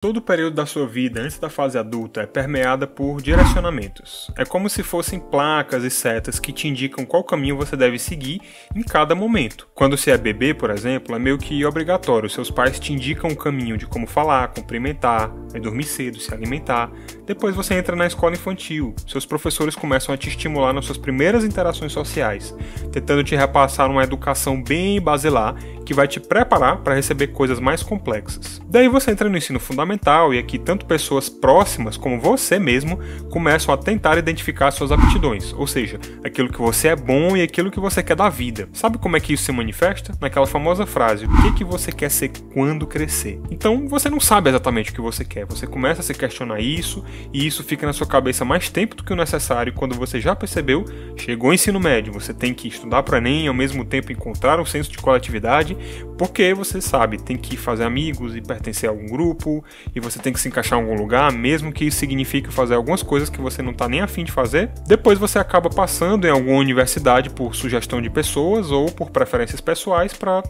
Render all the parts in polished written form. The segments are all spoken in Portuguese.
Todo o período da sua vida antes da fase adulta é permeada por direcionamentos. É como se fossem placas e setas que te indicam qual caminho você deve seguir em cada momento. Quando você é bebê, por exemplo, é meio que obrigatório. Seus pais te indicam o caminho de como falar, cumprimentar, dormir cedo, se alimentar. Depois você entra na escola infantil. Seus professores começam a te estimular nas suas primeiras interações sociais, tentando te repassar uma educação bem basilar que vai te preparar para receber coisas mais complexas. Daí você entra no ensino fundamental e aqui tanto pessoas próximas como você mesmo começam a tentar identificar suas aptidões, ou seja, aquilo que você é bom e aquilo que você quer da vida. Sabe como é que isso se manifesta? Naquela famosa frase, o que você quer ser quando crescer? Então você não sabe exatamente o que você quer, você começa a se questionar isso e isso fica na sua cabeça mais tempo do que o necessário. Quando você já percebeu, chegou ao ensino médio, você tem que estudar para o Enem e ao mesmo tempo encontrar um senso de coletividade, porque você sabe, tem que fazer amigos e pertencer a algum grupo, e você tem que se encaixar em algum lugar, mesmo que isso signifique fazer algumas coisas que você não está nem afim de fazer. Depois você acaba passando em alguma universidade por sugestão de pessoas ou por preferências pessoais para,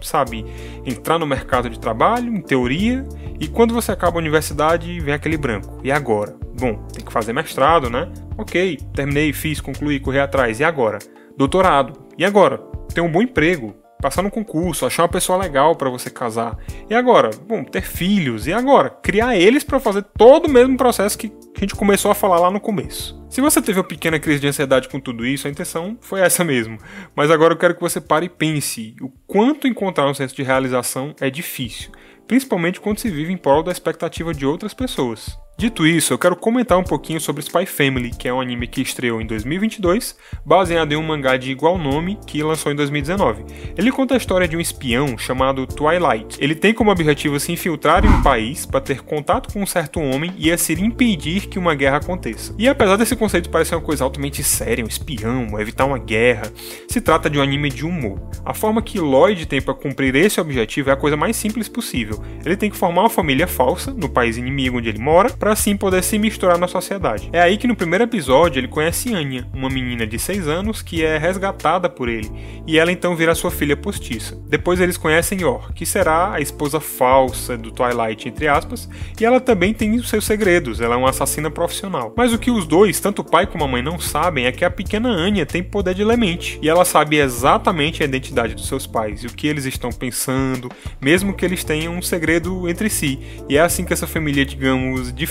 entrar no mercado de trabalho, em teoria, e quando você acaba a universidade, vem aquele branco. E agora? Bom, tem que fazer mestrado, né? Ok, terminei, fiz, concluí, corri atrás. E agora? Doutorado. E agora? Ter um bom emprego. Passar no concurso, achar uma pessoa legal para você casar. E agora? Bom, ter filhos. E agora? Criar eles para fazer todo o mesmo processo que a gente começou a falar lá no começo. Se você teve uma pequena crise de ansiedade com tudo isso, a intenção foi essa mesmo. Mas agora eu quero que você pare e pense o quanto encontrar um senso de realização é difícil, principalmente quando se vive em prol da expectativa de outras pessoas. Dito isso, eu quero comentar um pouquinho sobre Spy Family, que é um anime que estreou em 2022, baseado em um mangá de igual nome que lançou em 2019. Ele conta a história de um espião chamado Twilight. Ele tem como objetivo se infiltrar em um país para ter contato com um certo homem e assim impedir que uma guerra aconteça. E apesar desse conceito parecer uma coisa altamente séria, um espião, evitar uma guerra, se trata de um anime de humor. A forma que Lloyd tem para cumprir esse objetivo é a coisa mais simples possível. Ele tem que formar uma família falsa no país inimigo onde ele mora, para assim poder se misturar na sociedade. É aí que no primeiro episódio ele conhece Anya, uma menina de 6 anos que é resgatada por ele, e ela então vira sua filha postiça. Depois eles conhecem Yor, que será a esposa falsa do Twilight, entre aspas, e ela também tem os seus segredos, ela é uma assassina profissional. Mas o que os dois, tanto o pai como a mãe, não sabem é que a pequena Anya tem poder de lemente, e ela sabe exatamente a identidade dos seus pais, e o que eles estão pensando, mesmo que eles tenham um segredo entre si, e é assim que essa família, digamos, diferente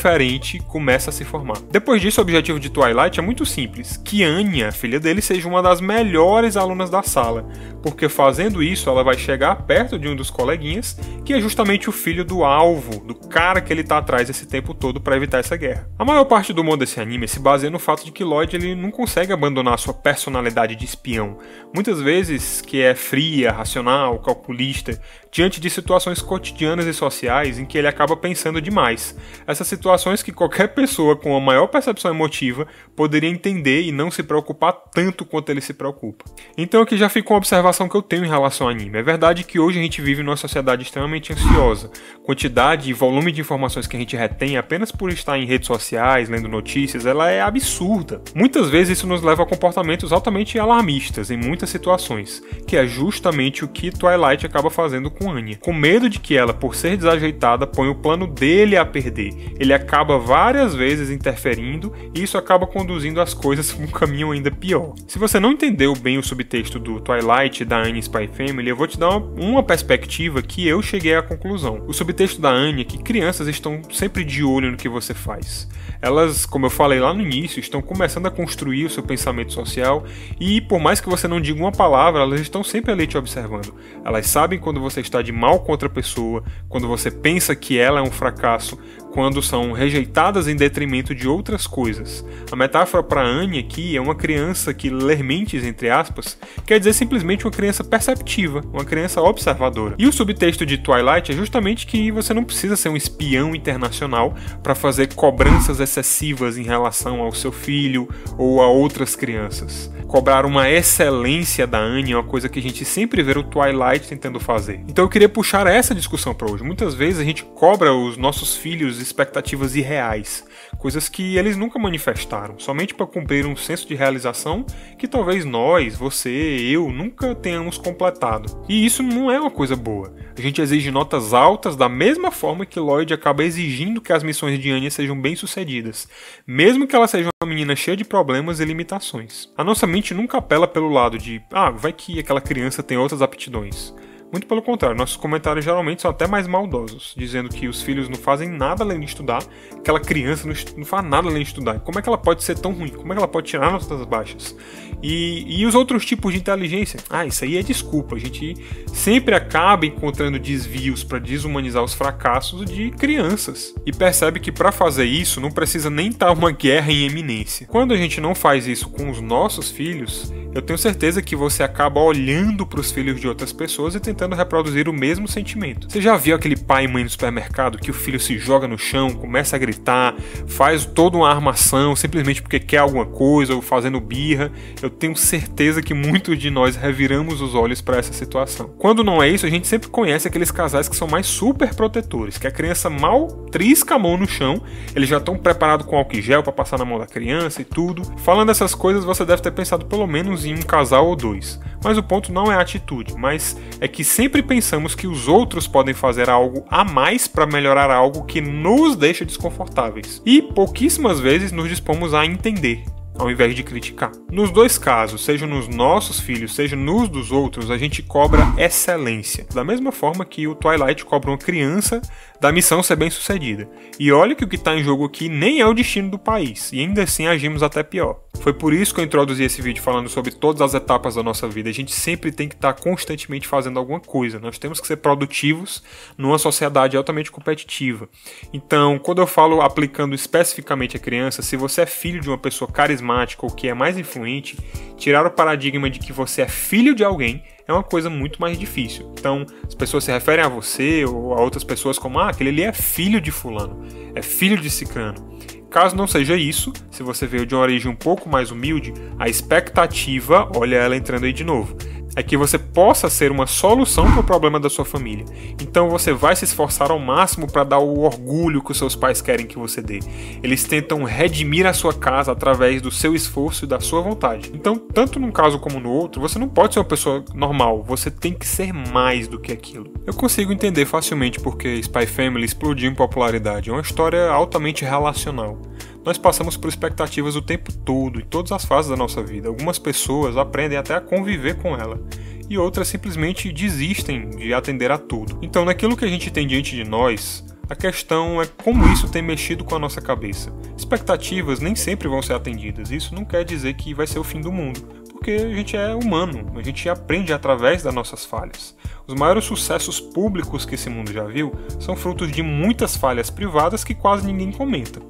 começa a se formar. Depois disso, o objetivo de Twilight é muito simples, que Anya, filha dele, seja uma das melhores alunas da sala, porque fazendo isso ela vai chegar perto de um dos coleguinhas, que é justamente o filho do alvo, do cara que ele tá atrás esse tempo todo para evitar essa guerra. A maior parte do humor desse anime se baseia no fato de que Lloyd ele não consegue abandonar sua personalidade de espião, muitas vezes que é fria, racional, calculista, diante de situações cotidianas e sociais em que ele acaba pensando demais. Essas situações que qualquer pessoa com a maior percepção emotiva poderia entender e não se preocupar tanto quanto ele se preocupa. Então aqui já fica uma observação que eu tenho em relação ao anime. É verdade que hoje a gente vive numa sociedade extremamente ansiosa. Quantidade e volume de informações que a gente retém apenas por estar em redes sociais, lendo notícias, ela é absurda. Muitas vezes isso nos leva a comportamentos altamente alarmistas em muitas situações, que é justamente o que Twilight acaba fazendo com Anya. Com medo de que ela, por ser desajeitada, ponha o plano dele a perder. Ele acaba várias vezes interferindo e isso acaba conduzindo as coisas para um caminho ainda pior. Se você não entendeu bem o subtexto do Twilight, da Anya Spy Family, eu vou te dar uma perspectiva que eu cheguei à conclusão. O subtexto da Anya é que crianças estão sempre de olho no que você faz. Elas, como eu falei lá no início, estão começando a construir o seu pensamento social e, por mais que você não diga uma palavra, elas estão sempre ali te observando. Elas sabem quando você está de mal com outra pessoa, quando você pensa que ela é um fracasso, quando são rejeitadas em detrimento de outras coisas. A metáfora para Anya aqui é uma criança que ler mentes, entre aspas, quer dizer simplesmente uma criança perceptiva, uma criança observadora. E o subtexto de Twilight é justamente que você não precisa ser um espião internacional para fazer cobranças excessivas em relação ao seu filho ou a outras crianças. cobrar uma excelência da Annie é uma coisa que a gente sempre vê o Twilight tentando fazer. Então eu queria puxar essa discussão para hoje. Muitas vezes a gente cobra os nossos filhos expectativas irreais, coisas que eles nunca manifestaram, somente para cumprir um senso de realização que talvez nós, você, eu, nunca tenhamos completado. E isso não é uma coisa boa. A gente exige notas altas da mesma forma que Lloyd acaba exigindo que as missões de Anya sejam bem-sucedidas, mesmo que ela seja uma menina cheia de problemas e limitações. A nossa mente nunca apela pelo lado de, vai que aquela criança tem outras aptidões. Muito pelo contrário, nossos comentários geralmente são até mais maldosos, dizendo que os filhos não fazem nada além de estudar, aquela criança não faz nada além de estudar. Como é que ela pode ser tão ruim? Como é que ela pode tirar notas baixas? E os outros tipos de inteligência? Isso aí é desculpa. A gente sempre acaba encontrando desvios para desumanizar os fracassos de crianças. E percebe que para fazer isso não precisa nem estar uma guerra em eminência. Quando a gente não faz isso com os nossos filhos, eu tenho certeza que você acaba olhando para os filhos de outras pessoas e tentando reproduzir o mesmo sentimento. Você já viu aquele pai e mãe no supermercado que o filho se joga no chão, começa a gritar, faz toda uma armação simplesmente porque quer alguma coisa ou fazendo birra? Eu tenho certeza que muitos de nós reviramos os olhos para essa situação. Quando não é isso, a gente sempre conhece aqueles casais que são mais super protetores, que a criança mal trisca a mão no chão, eles já estão preparados com álcool gel para passar na mão da criança e tudo. Falando essas coisas, você deve ter pensado pelo menos em um casal ou dois. Mas o ponto não é a atitude, mas é que sempre pensamos que os outros podem fazer algo a mais para melhorar algo que nos deixa desconfortáveis. E pouquíssimas vezes nos dispomos a entender, ao invés de criticar. Nos dois casos, seja nos nossos filhos, seja nos dos outros, a gente cobra excelência. Da mesma forma que o Twilight cobra uma criança da missão ser bem sucedida. E olha que o que está em jogo aqui nem é o destino do país, e ainda assim agimos até pior. Foi por isso que eu introduzi esse vídeo falando sobre todas as etapas da nossa vida. A gente sempre tem que estar constantemente fazendo alguma coisa. Nós temos que ser produtivos numa sociedade altamente competitiva. Então, quando eu falo aplicando especificamente a criança, se você é filho de uma pessoa carismática ou que é mais influente, tirar o paradigma de que você é filho de alguém é uma coisa muito mais difícil. Então, as pessoas se referem a você ou a outras pessoas como aquele ali é filho de fulano, é filho de cicrano. Caso não seja isso, se você veio de uma origem um pouco mais humilde, a expectativa, olha ela entrando aí de novo, é que você possa ser uma solução para o problema da sua família. Então você vai se esforçar ao máximo para dar o orgulho que os seus pais querem que você dê. Eles tentam redimir a sua casa através do seu esforço e da sua vontade. Então, tanto num caso como no outro, você não pode ser uma pessoa normal, você tem que ser mais do que aquilo. Eu consigo entender facilmente porque Spy Family explodiu em popularidade. É uma história altamente relacional. Nós passamos por expectativas o tempo todo, em todas as fases da nossa vida. Algumas pessoas aprendem até a conviver com ela, e outras simplesmente desistem de atender a tudo. Então, naquilo que a gente tem diante de nós, a questão é como isso tem mexido com a nossa cabeça. Expectativas nem sempre vão ser atendidas. Isso não quer dizer que vai ser o fim do mundo, porque a gente é humano, a gente aprende através das nossas falhas. Os maiores sucessos públicos que esse mundo já viu são frutos de muitas falhas privadas que quase ninguém comenta.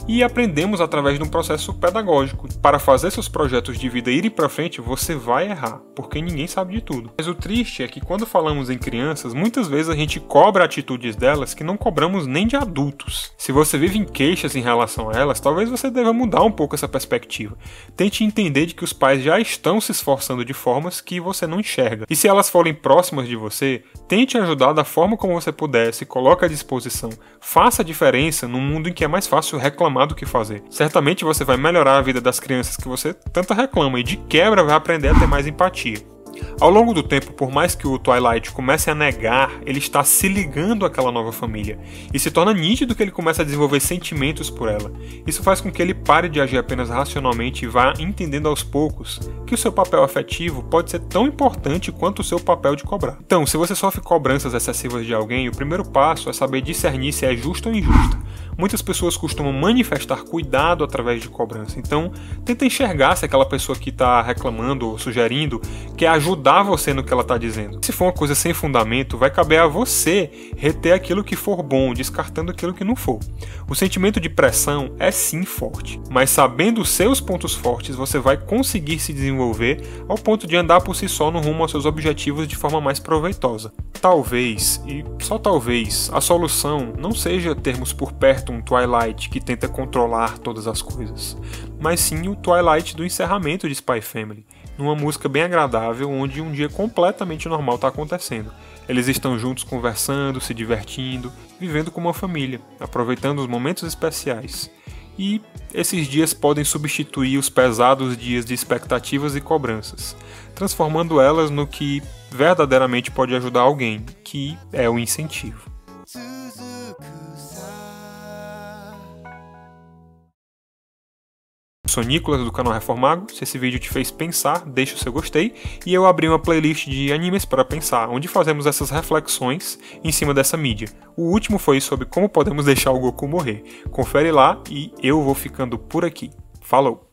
E aprendemos através de um processo pedagógico. Para fazer seus projetos de vida irem para frente, você vai errar, porque ninguém sabe de tudo. Mas o triste é que quando falamos em crianças, muitas vezes a gente cobra atitudes delas que não cobramos nem de adultos. Se você vive em queixas em relação a elas, talvez você deva mudar um pouco essa perspectiva. Tente entender de que os pais já estão se esforçando de formas que você não enxerga. E se elas forem próximas de você, tente ajudar da forma como você puder, se coloque à disposição. Faça a diferença num mundo em que é mais fácil reclamar do que fazer. Certamente você vai melhorar a vida das crianças que você tanto reclama e de quebra vai aprender a ter mais empatia. Ao longo do tempo, por mais que o Twilight comece a negar, ele está se ligando àquela nova família e se torna nítido que ele começa a desenvolver sentimentos por ela. Isso faz com que ele pare de agir apenas racionalmente e vá entendendo aos poucos que o seu papel afetivo pode ser tão importante quanto o seu papel de cobrar. Então, se você sofre cobranças excessivas de alguém, o primeiro passo é saber discernir se é justa ou injusta. Muitas pessoas costumam manifestar cuidado através de cobrança, então tenta enxergar se aquela pessoa que está reclamando ou sugerindo quer ajudar você no que ela está dizendo. Se for uma coisa sem fundamento, vai caber a você reter aquilo que for bom, descartando aquilo que não for. O sentimento de pressão é sim forte, mas sabendo os seus pontos fortes, você vai conseguir se desenvolver ao ponto de andar por si só no rumo aos seus objetivos de forma mais proveitosa. Talvez, e só talvez, a solução não seja termos por perto certo um Twilight que tenta controlar todas as coisas, mas sim o Twilight do encerramento de Spy Family, numa música bem agradável onde um dia completamente normal está acontecendo. Eles estão juntos conversando, se divertindo, vivendo como uma família, aproveitando os momentos especiais. E esses dias podem substituir os pesados dias de expectativas e cobranças, transformando elas no que verdadeiramente pode ajudar alguém, que é o incentivo. Sou Nicolas do canal Reformago. Se esse vídeo te fez pensar, deixa o seu gostei, e eu abri uma playlist de animes para pensar, onde fazemos essas reflexões em cima dessa mídia. O último foi sobre como podemos deixar o Goku morrer. Confere lá e eu vou ficando por aqui. Falou!